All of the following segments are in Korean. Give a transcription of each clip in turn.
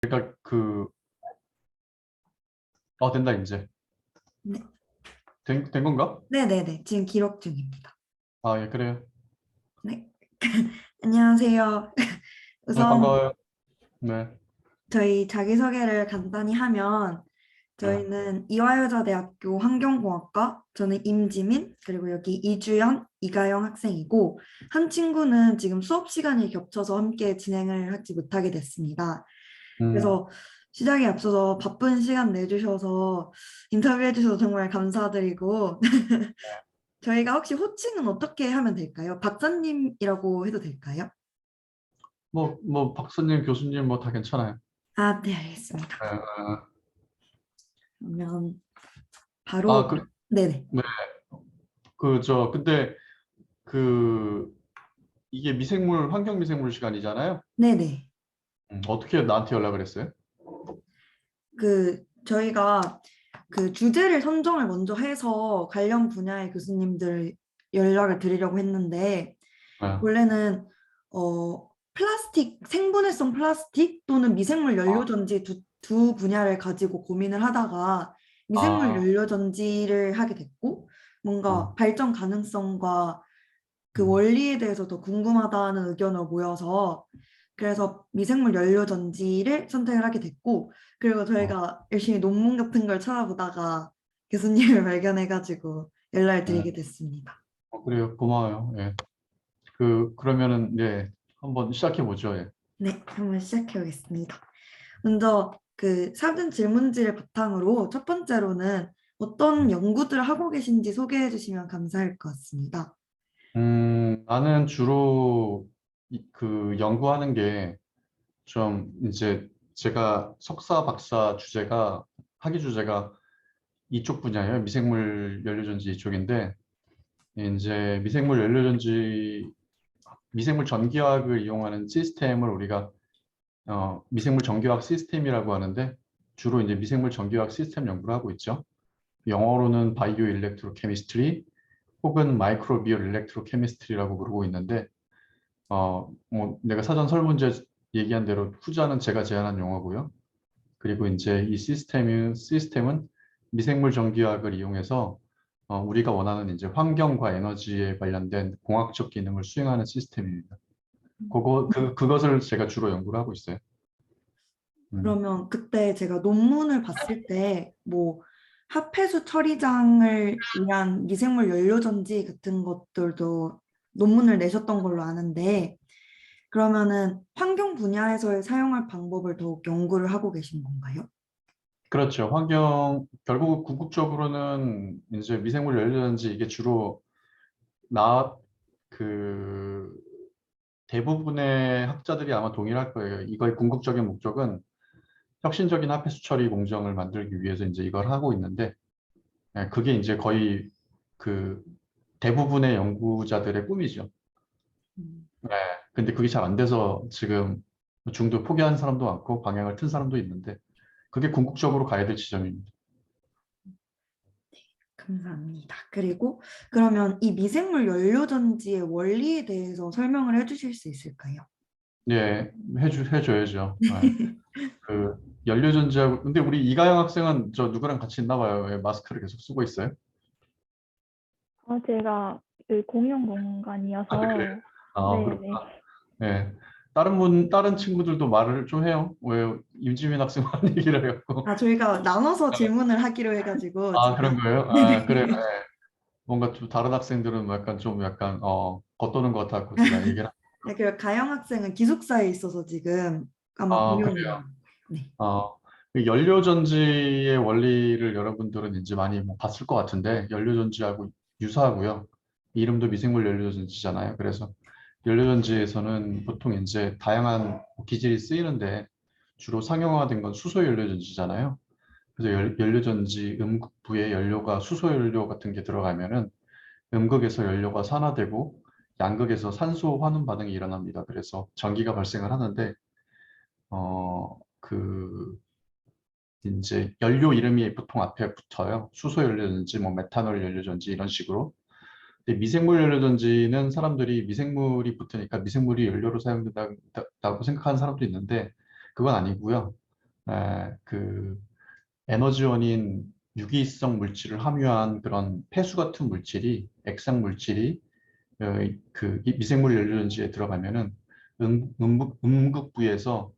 그러니까 된다 이제. 네. 된 건가? 네네네. 지금 기록 중입니다. 아, 예, 그래요. 네. 안녕하세요. 네, 우선 반가워요. 네. 저희 자기소개를 간단히 하면 네. 저희는 이화여자대학교 환경공학과, 저는 임지민, 그리고 여기 이주연, 이가영 학생이고 한 친구는 지금 수업 시간이 겹쳐서 함께 진행을 하지 못하게 됐습니다. 음, 그래서 시작에 앞서서 바쁜 시간 내주셔서 인터뷰해 주셔서 정말 감사드리고 저희가 혹시 호칭은 어떻게 하면 될까요? 박사님이라고 해도 될까요? 박사님, 교수님 뭐 다 괜찮아요. 아, 네, 알겠습니다. 네, 그러면 아, 바로, 네네. 네. 근데 그 이게 환경 미생물 시간이잖아요. 네네. 어떻게 나한테 연락을 했어요? 저희가 그 주제를 선정을 먼저 해서 관련 분야의 교수님들 연락을 드리려고 했는데, 네. 원래는, 플라스틱, 생분해성 플라스틱 또는 미생물 아, 연료전지 두 분야를 가지고 고민을 하다가 미생물 아, 연료전지를 하게 됐고, 뭔가 어, 발전 가능성과 그 음, 원리에 대해서 더 궁금하다는 의견으로 모여서 그래서 미생물 연료 전지를 선택을 하게 됐고 그리고 어, 저희가 열심히 논문 같은 걸 찾아보다가 교수님을 발견해가지고 연락을 네. 드리게 됐습니다. 그래요. 고마워요. 예. 그러면은, 네. 한번 시작해 보죠. 예. 네, 한번 시작해 보겠습니다. 먼저 그 사전 질문지를 바탕으로 첫 번째로는 어떤 연구들을 하고 계신지 소개해 주시면 감사할 것 같습니다. 나는 주로 연구하는 게 좀 이제 제가 석사, 박사 학위 주제가 이쪽 분야예요. 미생물 연료전지 이쪽인데, 이제 미생물 전기화학을 이용하는 시스템을 우리가 미생물 전기화학 시스템이라고 하는데, 주로 이제 미생물 전기화학 시스템 연구를 하고 있죠. 영어로는 바이오 일렉트로 케미스트리 혹은 마이크로비얼 일렉트로 케미스트리라고 부르고 있는데, 내가 사전 설문지에 얘기한 대로 후자는 제가 제안한 용어고요. 그리고 이제 이 시스템은 미생물 전기화학을 이용해서 우리가 원하는 이제 환경과 에너지에 관련된 공학적 기능을 수행하는 시스템입니다. 그것을 제가 주로 연구를 하고 있어요. 음. 그러면 그때 제가 논문을 봤을 때 뭐 합해수 처리장을 위한 미생물 연료전지 같은 것들도 논문을 내셨던 걸로 아는데 그러면은 환경 분야에서의 사용할 방법을 더욱 연구를 하고 계신 건가요? 그렇죠. 결국 궁극적으로는 이제 미생물 연료전지 이게 주로 나, 그, 대부분의 학자들이 아마 동일할 거예요. 이거의 궁극적인 목적은 혁신적인 합해수 처리 공정을 만들기 위해서 이제 이걸 하고 있는데, 그게 이제 거의 그 대부분의 연구자들의 꿈이죠. 음, 네. 근데 그게 잘 안 돼서 지금 중도 포기한 사람도 많고 방향을 튼 사람도 있는데, 그게 궁극적으로 가야 될 지점입니다. 감사합니다. 그리고 그러면 이 미생물 연료전지의 원리에 대해서 설명을 해주실 수 있을까요? 네, 해줘야죠. 네. 그 연료전지하고 근데 우리 이가영 학생은 저 누구랑 같이 있나 봐요. 왜 마스크를 계속 쓰고 있어요? 제가 그 공용 아, 그래. 공간이어서, 아, 네네. 그렇구나. 네. 다른 친구들도 말을 좀 해요. 왜 임지민 학생만 얘기를 해갖고. 아, 저희가 나눠서 질문을 하기로 해가지고 아, 그런 제가 거예요? 아, 네네. 그래. 네. 뭔가 좀 다른 학생들은 약간 겉도는 것 같아서 제가 얘기를. 네, 그리고 가영 학생은 기숙사에 있어서 지금 아마 아, 공용으로. 그래요. 네. 그 연료전지의 원리를 여러분들은 이제 많이 뭐 봤을 것 같은데, 연료전지하고 유사하고요. 이름도 미생물 연료전지잖아요. 그래서 연료전지에서는 보통 이제 다양한 기질이 쓰이는데, 주로 상용화된 건 수소 연료전지잖아요. 그래서 연료전지 음극부에 연료가 수소 연료 같은 게 들어가면은 음극에서 연료가 산화되고 양극에서 산소 환원 반응이 일어납니다. 그래서 전기가 발생을 하는데, 그 이제 연료 이름이 보통 앞에 붙어요. 수소 연료전지, 뭐 메탄올 연료전지 이런 식으로. 근데 미생물 연료전지는 사람들이 미생물이 붙으니까 미생물이 연료로 사용된다고 생각하는 사람도 있는데 그건 아니고요. 그 에너지원인 유기성 물질을 함유한 그런 폐수 같은 물질이 액상 물질이 이 미생물 연료전지에 들어가면은 음극부에서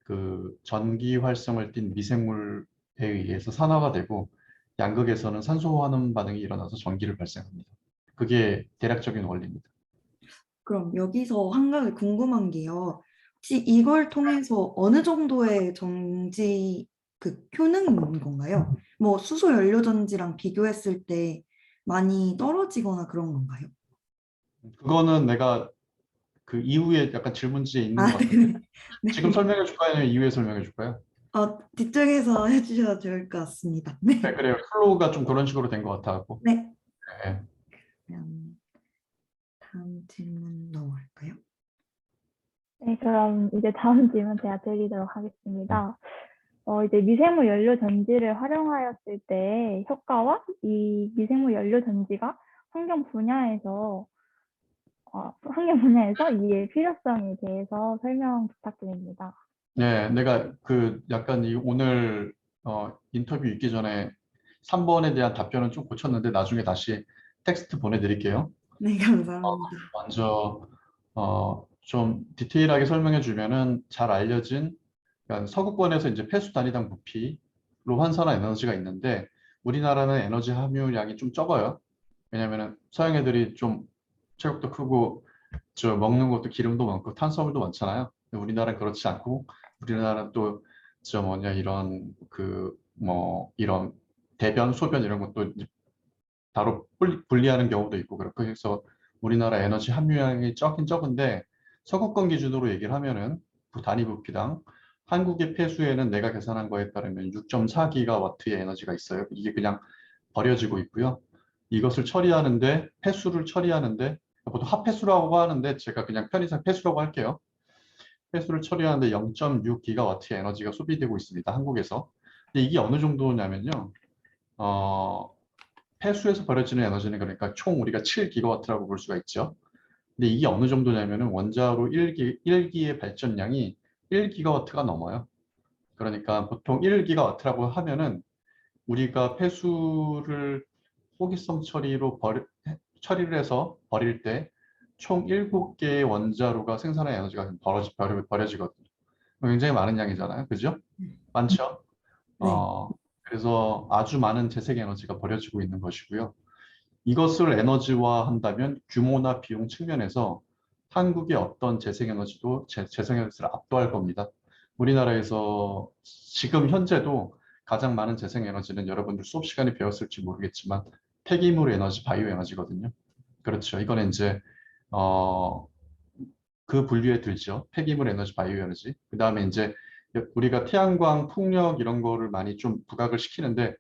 그 전기 활성을 띤 미생물에 의해서 산화가 되고 양극에서는 산소 환원 반응이 일어나서 전기를 발생합니다. 그게 대략적인 원리입니다. 그럼 여기서 한 가지 궁금한 게요. 혹시 이걸 통해서 어느 정도의 전지 그 효능이 있는 건가요? 뭐 수소 연료 전지랑 비교했을 때 많이 떨어지거나 그런 건가요? 그거는 내가 그 이후에 약간 질문지에 있는 아, 것 같은데 지금 네. 설명해 줄까요? 아니면 이후에 설명해 줄까요? 뒤쪽에서 해주셔도 좋을 것 같습니다. 네, 네. 그래요. 플로우가 좀 그런 식으로 된 것 같아갖고. 네. 네. 그럼 다음 질문 넘어갈까요? 네, 그럼 이제 다음 질문 제가 드리도록 하겠습니다. 이제 미생물 연료 전지를 활용하였을 때 효과와 이 미생물 연료 전지가 환경 분야에서 이의 필요성에 대해서 설명 부탁드립니다. 네, 내가 그 약간 오늘 인터뷰 있기 전에 3번에 대한 답변은 좀 고쳤는데 나중에 다시 텍스트 보내드릴게요. 네, 감사합니다. 먼저 좀 디테일하게 설명해 주면은 잘 알려진 그러니까 서구권에서 이제 폐수 단위당 부피로 환산한 에너지가 있는데 우리나라는 에너지 함유량이 좀 적어요. 왜냐면은 서양 애들이 좀 체격도 크고 저 먹는 것도 기름도 많고 탄수화물도 많잖아요. 근데 우리나라는 그렇지 않고 우리나라는 또 저 뭐냐 이런 그 뭐 이런 대변, 소변 이런 것도 이제 바로 분리하는 경우도 있고 그렇고 해서 우리나라 에너지 함유량이 적긴 적은데 서구권 기준으로 얘기를 하면은 그 단위 부피당 한국의 폐수에는 내가 계산한 거에 따르면 6.4기가와트의 에너지가 있어요. 이게 그냥 버려지고 있고요. 이것을 처리하는데 폐수를 처리하는데 보통 핫폐수라고 하는데 제가 그냥 편의상 폐수라고 할게요. 폐수를 처리하는데 0.6기가와트의 에너지가 소비되고 있습니다. 한국에서. 근데 이게 어느 정도냐면요. 어, 폐수에서 버려지는 에너지는 그러니까 총 우리가 7기가와트라고 볼 수가 있죠. 근데 이게 어느 정도냐면은 원자로 1기의 발전량이 1기가와트가 넘어요. 그러니까 보통 1기가와트라고 하면은 우리가 폐수를 호기성 처리를 해서 버릴 때 총 7개의 원자로가 생산한 에너지가 버려지거든요. 굉장히 많은 양이잖아요. 그죠? 많죠? 네. 그래서 아주 많은 재생 에너지가 버려지고 있는 것이고요. 이것을 에너지화한다면 규모나 비용 측면에서 한국의 어떤 재생에너지도 재생에너지를 압도할 겁니다. 우리나라에서 지금 현재도 가장 많은 재생에너지는 여러분들 수업 시간에 배웠을지 모르겠지만 폐기물 에너지, 바이오 에너지거든요. 그렇죠. 이거는 이제 어, 그 분류에 들죠. 폐기물 에너지, 바이오 에너지. 그 다음에 이제 우리가 태양광, 풍력 이런 거를 많이 좀 부각을 시키는데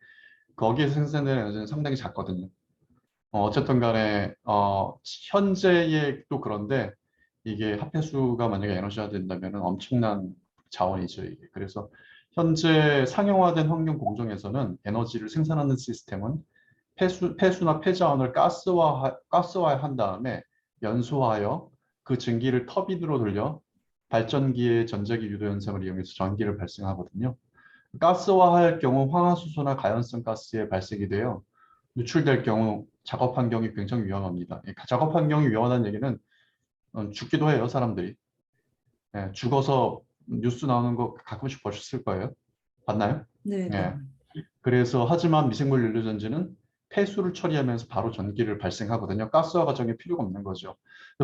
거기에서 생산되는 에너지는 상당히 작거든요. 어쨌든 간에 현재의 또 그런데 이게 합해수가 만약에 에너지화 된다면 엄청난 자원이죠. 이게. 그래서 현재 상용화된 환경 공정에서는 에너지를 생산하는 시스템은 폐수나 폐자원을 가스화한 다음에 연소하여 그 증기를 터빈으로 돌려 발전기의 전자기 유도 현상을 이용해서 전기를 발생하거든요. 가스화할 경우 황화수소나 가연성 가스의 발생이 돼요. 노출될 경우 작업 환경이 굉장히 위험합니다. 작업 환경이 위험하다는 얘기는 죽기도 해요, 사람들이. 예, 죽어서 뉴스 나오는 거 가끔씩 보셨을 거예요. 봤나요? 네, 네. 예. 그래서 하지만 미생물 연료전지는 폐수를 처리하면서 바로 전기를 발생하거든요. 가스화 과정이 필요가 없는 거죠.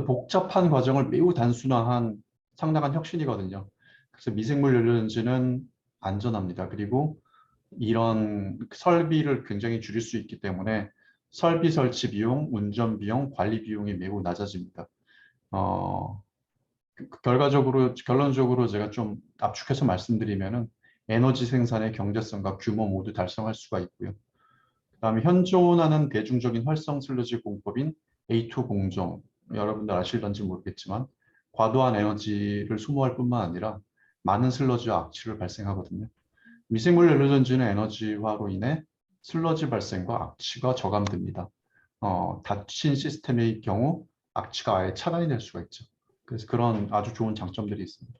복잡한 과정을 매우 단순화한 상당한 혁신이거든요. 그래서 미생물 연료전지는 안전합니다. 그리고 이런 설비를 굉장히 줄일 수 있기 때문에 설비 설치 비용, 운전 비용, 관리 비용이 매우 낮아집니다. 어, 결론적으로 제가 좀 압축해서 말씀드리면은 에너지 생산의 경제성과 규모 모두 달성할 수가 있고요. 그다음에 현존하는 대중적인 활성 슬러지 공법인 A2 공정, 여러분들 아실런지 모르겠지만 과도한 에너지를 소모할 뿐만 아니라 많은 슬러지와 악취를 발생하거든요. 미생물 연료전지는 에너지화로 인해 슬러지 발생과 악취가 저감됩니다. 닫힌 시스템의 경우 악취가 아예 차단이 될 수가 있죠. 그래서 그런 아주 좋은 장점들이 있습니다.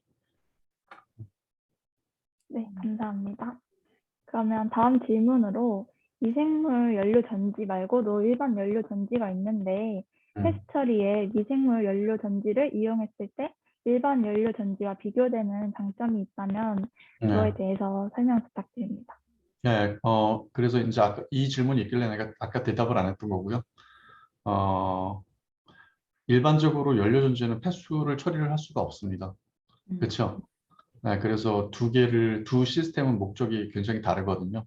네, 감사합니다. 그러면 다음 질문으로 미생물 연료 전지 말고도 일반 연료 전지가 있는데 폐수 처리에 미생물 연료 전지를 이용했을 때 일반 연료 전지와 비교되는 장점이 있다면 그거에 네. 대해서 설명 부탁드립니다. 네, 그래서 이제 아까 이 질문이 있길래 내가 아까 대답을 안 했던 거고요. 어, 일반적으로 연료 전지는 폐수를 처리를 할 수가 없습니다. 그렇죠? 네, 그래서 두 시스템은 목적이 굉장히 다르거든요.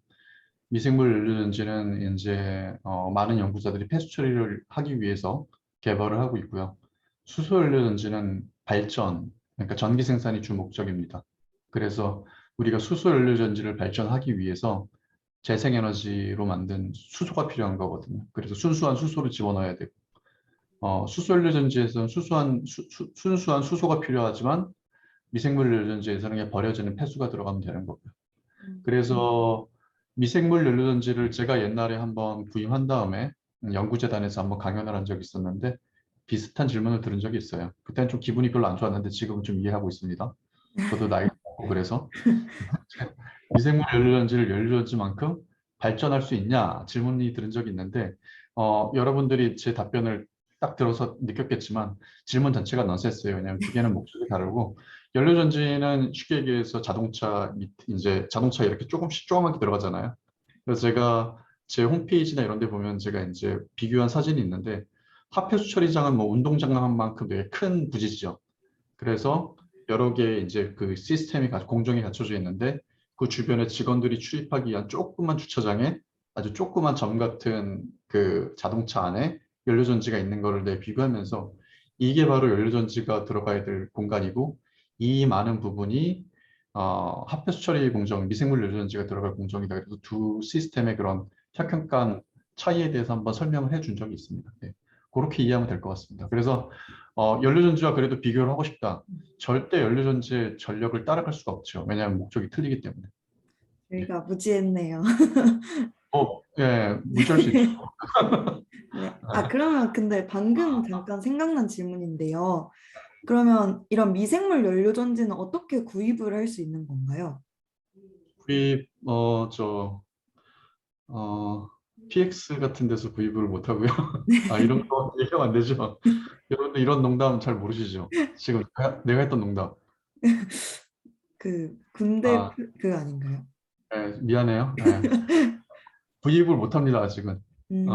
미생물 연료전지는 이제 많은 연구자들이 폐수 처리를 하기 위해서 개발을 하고 있고요. 수소 연료전지는 발전, 그러니까 전기 생산이 주 목적입니다. 그래서 우리가 수소 연료전지를 발전하기 위해서 재생에너지로 만든 수소가 필요한 거거든요. 그래서 순수한 수소를 집어넣어야 되고, 수소 연료전지에서는 순수한 수소가 필요하지만 미생물 연료전지에서는 그냥 버려지는 폐수가 들어가면 되는 거고요. 그래서 미생물 연료전지를 제가 옛날에 한번 구입한 다음에 연구재단에서 한번 강연을 한 적이 있었는데 비슷한 질문을 들은 적이 있어요. 그때는 좀 기분이 별로 안 좋았는데 지금은 좀 이해하고 있습니다. 저도 나이가 먹고 그래서 미생물 연료전지를 연료전지만큼 발전할 수 있냐 질문이 들은 적이 있는데 여러분들이 제 답변을 딱 들어서 느꼈겠지만 질문 자체가 넌센스예요. 왜냐하면 두 개는 목적이 다르고 연료전지는 쉽게 얘기해서 자동차 이제 자동차 이렇게 조금씩 조그맣게 들어가잖아요. 그래서 제가 제 홈페이지나 이런 데 보면 제가 이제 비교한 사진이 있는데 핫폐수 처리장은 뭐 운동장만큼 되게 큰 부지죠. 그래서 여러 개의 이제 그 시스템이 공정이 갖춰져 있는데 그 주변에 직원들이 출입하기 위한 조그만 주차장에 아주 조그만 점 같은 그 자동차 안에 연료전지가 있는 거를 내 비교하면서 이게 바로 연료전지가 들어가야 될 공간이고 이 많은 부분이 핫폐수 처리 공정, 미생물 연료전지가 들어갈 공정이다. 그래서 두 시스템의 그런 혁혁한 차이에 대해서 한번 설명을 해준 적이 있습니다. 네. 그렇게 이해하면 될 것 같습니다. 그래서 연료전지와 그래도 비교를 하고 싶다. 절대 연료전지의 전력을 따라갈 수가 없죠. 왜냐하면 목적이 틀리기 때문에. 저희가 무지했네요. 예, 무시할 수 있죠. 네. 아, 그러면 근데 방금 잠깐 생각난 질문인데요. 그러면 이런 미생물 연료 전지는 어떻게 구입을 할 수 있는 건가요? 구입, PX 같은 데서 구입을 못 하고요. 아, 이런 거 얘기하면 안 되죠. 여러분들 이런 농담 잘 모르시죠? 지금 내가 했던 농담. 그 군대 아, 그 아닌가요? 예, 미안해요. 예. 구입을 못 합니다, 아직은. 음,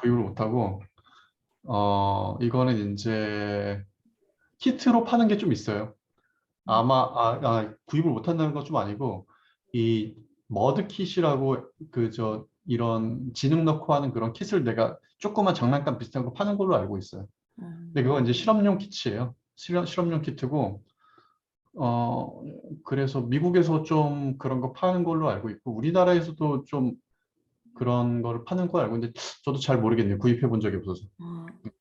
구입을 못 하고, 이거는 이제 키트로 파는 게 좀 있어요. 구입을 못 한다는 건 좀 아니고, 이 머드킷이라고 이런 지능 넣고 하는 그런 킷을 내가 조그만 장난감 비슷한 거 파는 걸로 알고 있어요. 근데 그건 이제 실험용 키트예요. 실험용 키트고, 어, 그래서 미국에서 좀 그런 거 파는 걸로 알고 있고, 우리나라에서도 좀 그런 거를 파는 걸 알고 있는데, 저도 잘 모르겠네요. 구입해 본 적이 없어서.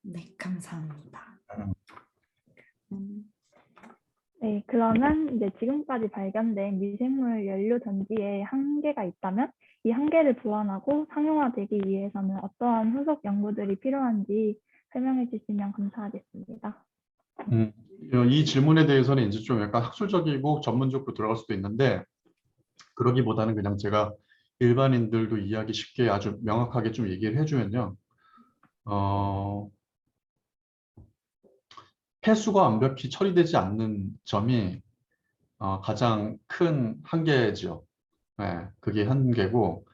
네, 감사합니다. 음, 네, 그러면 이제 지금까지 발견된 미생물 연료 전지에 한계가 있다면 이 한계를 보완하고 상용화되기 위해서는 어떠한 후속 연구들이 필요한지 설명해 주시면 감사하겠습니다. 음, 이 질문에 대해서는 이제 좀 약간 학술적이고 전문적으로 들어갈 수도 있는데, 그러기보다는 그냥 제가 일반인들도 이해하기 쉽게 아주 명확하게 좀 얘기를 해주면요. 어, 폐수가 완벽히 처리되지 않는 점이 가장 큰 한계죠. 네, 그게 한계고,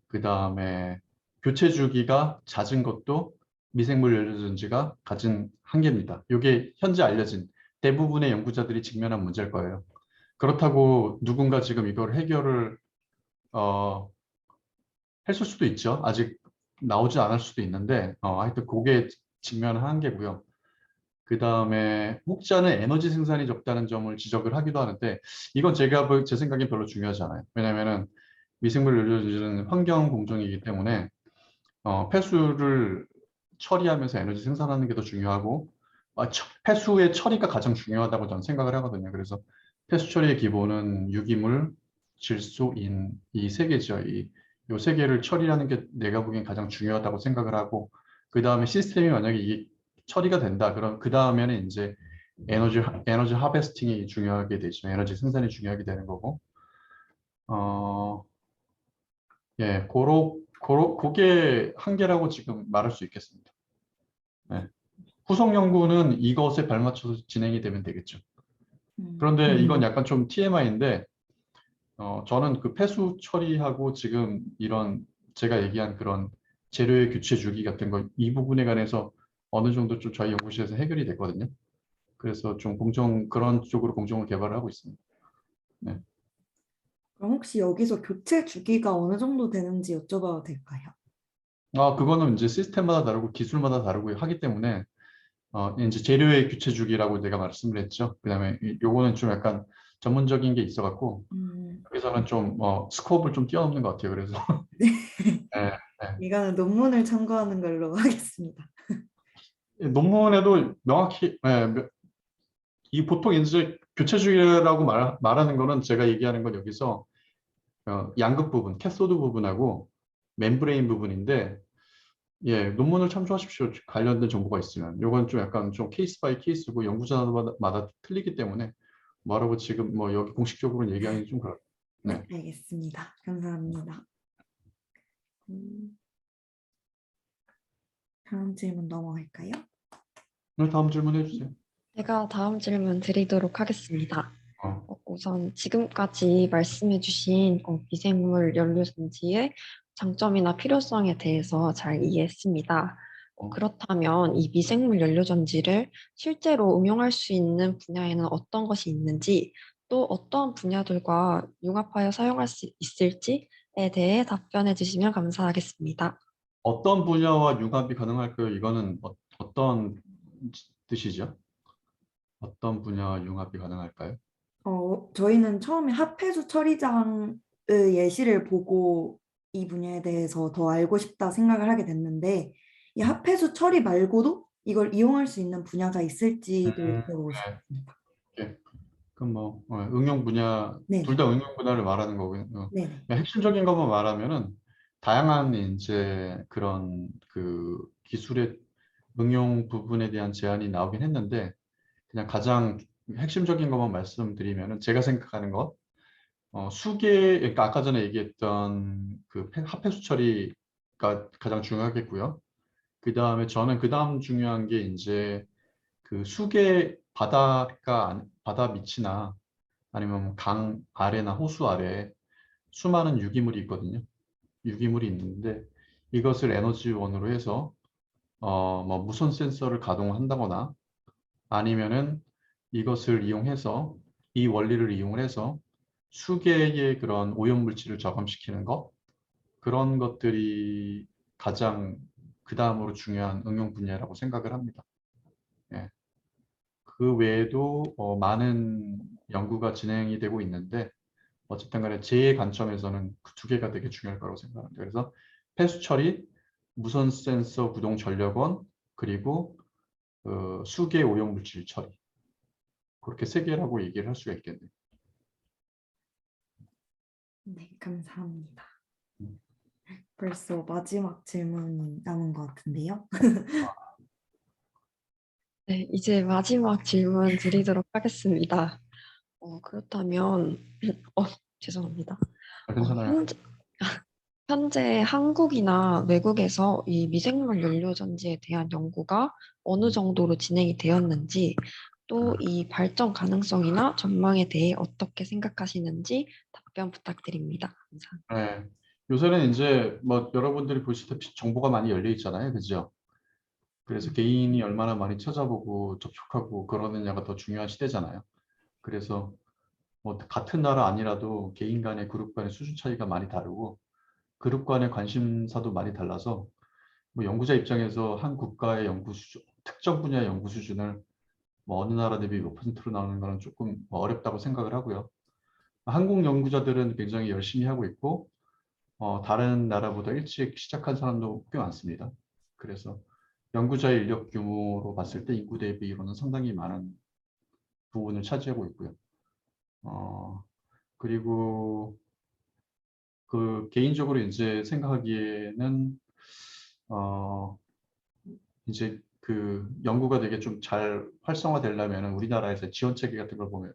그 다음에 교체 주기가 잦은 것도 미생물 연료전지가 가진 한계입니다. 이게 현재 알려진 대부분의 연구자들이 직면한 문제일 거예요. 그렇다고 누군가 지금 이걸 해결을 어, 했을 수도 있죠. 아직 나오지 않을 수도 있는데 하여튼 그게 직면한 한계고요. 그 다음에 혹시 하는 에너지 생산이 적다는 점을 지적을 하기도 하는데 이건 제 생각엔 별로 중요하지 않아요. 왜냐하면은 미생물 연료전지는 환경 공정이기 때문에 폐수를 처리하면서 에너지 생산하는 게 더 중요하고 폐수의 처리가 가장 중요하다고 저는 생각을 하거든요. 그래서 폐수 처리의 기본은 유기물, 질소, 인 이 세 개죠. 이 세 개를 처리하는 게 내가 보기엔 가장 중요하다고 생각을 하고 그 다음에 시스템이 만약에 이 처리가 된다. 그럼 그 다음에는 이제 에너지 하베스팅이 중요하게 되죠. 에너지 생산이 중요하게 되는 거고 예, 그게 한계라고 지금 말할 수 있겠습니다. 예. 후속 연구는 이것에 발맞춰서 진행이 되면 되겠죠. 그런데 이건 약간 좀 TMI인데, 저는 그 폐수 처리하고 지금 이런 제가 얘기한 그런 재료의 교체 주기 같은 거, 이 부분에 관해서 어느 정도 좀 저희 연구실에서 해결이 됐거든요. 그래서 좀 그런 쪽으로 공정을 개발을 하고 있습니다. 네. 그럼 혹시 여기서 교체 주기가 어느 정도 되는지 여쭤봐도 될까요? 그거는 이제 시스템마다 다르고 기술마다 다르고 하기 때문에, 이제 재료의 교체 주기라고 내가 말씀을 했죠. 그다음에 요거는 좀 약간 전문적인 게 있어갖고, 여기서는 좀, 스코업을 좀 뛰어넘는 것 같아요. 그래서, 예, 이거는 논문을 참고하는 걸로 하겠습니다. 논문에도 명확히, 이 보통 이제 교체 주기라고 말하는 거는 제가 얘기하는 건 여기서 양극 부분, 캐소드 부분하고 멤브레인 부분인데, 예, 논문을 참조하십시오. 관련된 정보가 있으면. 이건 좀 약간 좀 케이스 바이 케이스고 연구자마다 틀리기 때문에 뭐라고 지금 뭐 여기 공식적으로 얘기하기 좀 그렇고. 네, 네. 알겠습니다. 감사합니다. 다음 질문 넘어갈까요? 다음 질문 해주세요. 제가 다음 질문 드리도록 하겠습니다. 어, 우선 지금까지 말씀해주신 미생물 연료전지의 장점이나 필요성에 대해서 잘 이해했습니다. 그렇다면 이 미생물 연료전지를 실제로 응용할 수 있는 분야에는 어떤 것이 있는지, 또 어떤 분야들과 융합하여 사용할 수 있을지에 대해 답변해 주시면 감사하겠습니다. 어떤 분야와 융합이 가능할까요? 이거는 어떤 뜻이죠? 어떤 분야와 융합이 가능할까요? 저희는 처음에 합해수 처리장의 예시를 보고 이 분야에 대해서 더 알고 싶다 생각을 하게 됐는데, 이 합해수 처리 말고도 이걸 이용할 수 있는 분야가 있을지도 들어보고 네. 싶습니다. 예. 그럼 뭐 응용 분야, 둘 네네. 다 응용 분야를 말하는 거고요. 네네. 그냥 핵심적인 것만 말하면은 다양한 이제 그런 그 기술의 응용 부분에 대한 제안이 나오긴 했는데, 그냥 가장 핵심적인 것만 말씀드리면은 제가 생각하는 것, 그러니까 아까 전에 얘기했던 그 합해수 처리가 가장 중요하겠고요. 그 다음에 저는 그 다음 중요한 게 이제 그 수계 바다 밑이나 아니면 강 아래나 호수 아래에 수많은 유기물이 있거든요. 유기물이 있는데 이것을 에너지원으로 해서 뭐 무선 센서를 가동한다거나 아니면은 이것을 이용해서 이 원리를 이용해서 수개의 그런 오염물질을 저감시키는 것, 그런 것들이 가장 그 다음으로 중요한 응용 분야라고 생각을 합니다. 예. 그 외에도 많은 연구가 진행이 되고 있는데, 어쨌든 간에 제 관점에서는 그 두 개가 되게 중요할 거라고 생각합니다. 그래서 폐수 처리, 무선 센서 구동 전력원, 그리고 수계 오염물질 처리. 그렇게 세 개라고 얘기를 할 수가 있겠네요. 네, 감사합니다. 음. 벌써 마지막 질문이 남은 것 같은데요. 네, 이제 마지막 질문 드리도록 하겠습니다. 그렇다면, 죄송합니다. 괜찮아요. 현재 한국이나 외국에서 이 미생물 연료 전지에 대한 연구가 어느 정도로 진행이 되었는지, 또 이 발전 가능성이나 전망에 대해 어떻게 생각하시는지 답변 부탁드립니다. 감사합니다. 네. 요새는 이제 뭐 여러분들이 보시다시피 정보가 많이 열려 있잖아요. 그죠? 그래서 개인이 얼마나 많이 찾아보고 접촉하고 그러느냐가 더 중요한 시대잖아요. 그래서 뭐 같은 나라 아니라도 개인 간의 그룹 간의 수준 차이가 많이 다르고 그룹 간의 관심사도 많이 달라서 뭐 연구자 입장에서 한 국가의 연구 수준, 특정 분야의 연구 수준을 뭐 어느 나라 대비 몇 퍼센트로 나오는 거는 조금 뭐 어렵다고 생각을 하고요. 한국 연구자들은 굉장히 열심히 하고 있고 다른 나라보다 일찍 시작한 사람도 꽤 많습니다. 그래서 연구자의 인력 규모로 봤을 때 인구 대비로는 상당히 많은 부분을 차지하고 있고요. 그리고 그 개인적으로 이제 생각하기에는 어, 이제 그 연구가 되게 좀 잘 활성화되려면 우리나라에서 지원 체계 같은 걸 보면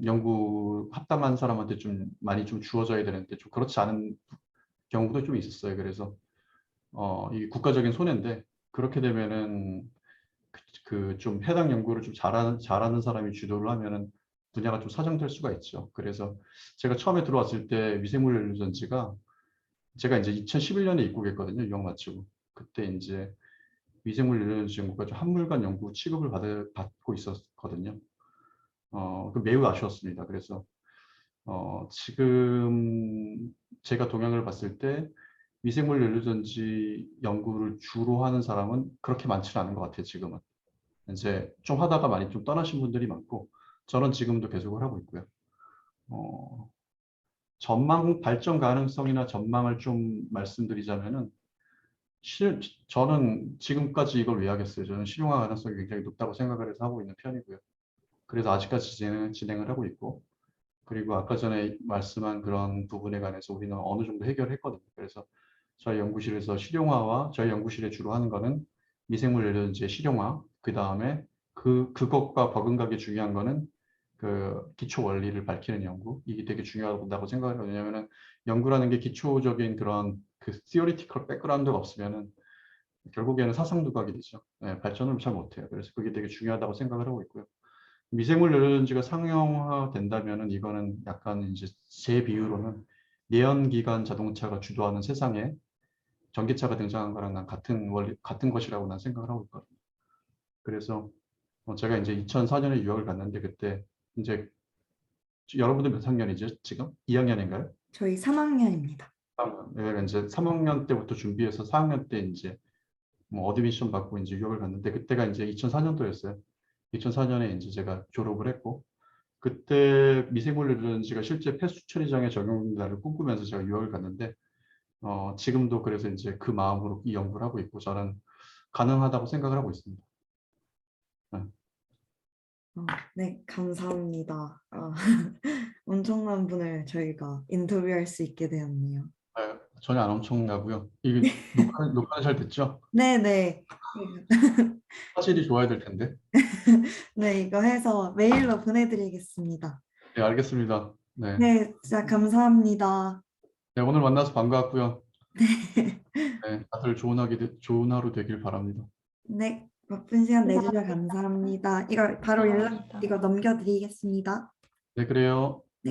연구 합담한 사람한테 좀 많이 좀 주어져야 되는데 좀 그렇지 않은 경우도 좀 있었어요. 그래서 이 국가적인 손해인데 그렇게 되면은 그 좀 해당 연구를 좀 잘하는 사람이 주도를 하면은 분야가 좀 사정될 수가 있죠. 그래서 제가 처음에 들어왔을 때 미생물 연료전지가 제가 이제 2011년에 입국했거든요. 유학 마치고. 그때 이제 미생물 연료전지 연구가 좀 한물간 연구 취급을 받고 있었거든요. 그 매우 아쉬웠습니다. 그래서 지금 제가 동향을 봤을 때 미생물 연료전지 연구를 주로 하는 사람은 그렇게 많지는 않은 것 같아요. 지금은. 이제 좀 하다가 많이 좀 떠나신 분들이 많고 저는 지금도 계속을 하고 있고요. 전망 발전 가능성이나 전망을 좀 말씀드리자면은 저는 지금까지 이걸 왜 하겠어요? 저는 실용화 가능성이 굉장히 높다고 생각을 해서 하고 있는 편이고요. 그래서 아직까지 진행을 하고 있고 그리고 아까 전에 말씀한 그런 부분에 관해서 우리는 어느 정도 해결했거든요. 그래서 저희 연구실에서 실용화와 저희 연구실에 주로 하는 거는 미생물 연료전지의 실용화, 그 다음에 그것과 버금가게 중요한 거는 그 기초 원리를 밝히는 연구, 이게 되게 중요하다고 생각을 해요. 왜냐하면 연구라는 게 기초적인 그런 그 theoretical background가 없으면은 결국에는 사상 두각이 되죠. 네, 발전을 잘 못해요. 그래서 그게 되게 중요하다고 생각을 하고 있고요. 미생물 연료전지가 상용화된다면은 이거는 약간 이제 제 비유로는 내연기관 자동차가 주도하는 세상에 전기차가 등장한 거랑 난 같은 원리, 같은 것이라고 난 생각을 하고 있거든요. 그래서 제가 이제 2004년에 유학을 갔는데 그때 이제 여러분들 몇 학년이죠? 지금? 2학년인가요? 저희 3학년입니다. 내가 이제 3학년 때부터 준비해서 4학년 때 이제 뭐 어드미션 받고 이제 유학을 갔는데 그때가 이제 2004년도였어요. 2004년에 이제 제가 졸업을 했고 그때 미생물 연료전지가 실제 폐수 처리장에 적용된다를 꿈꾸면서 제가 유학을 갔는데 지금도 그래서 이제 그 마음으로 이 연구를 하고 있고 저는 가능하다고 생각을 하고 있습니다. 네. 네, 감사합니다. 엄청난 분을 저희가 인터뷰할 수 있게 되었네요. 전혀 안 엄청나고요. 이게 녹화는 잘 됐죠? 네네. 화질이 좋아야 될 텐데. 네, 이거 해서 메일로 보내드리겠습니다. 네, 알겠습니다. 네. 네, 진짜 감사합니다. 네, 오늘 만나서 반가웠고요. 네, 다들 좋은 하루 되길 바랍니다. 네, 바쁜 시간 내주셔서 감사합니다. 이거 바로 감사합니다. 이거 넘겨드리겠습니다. 네, 그래요.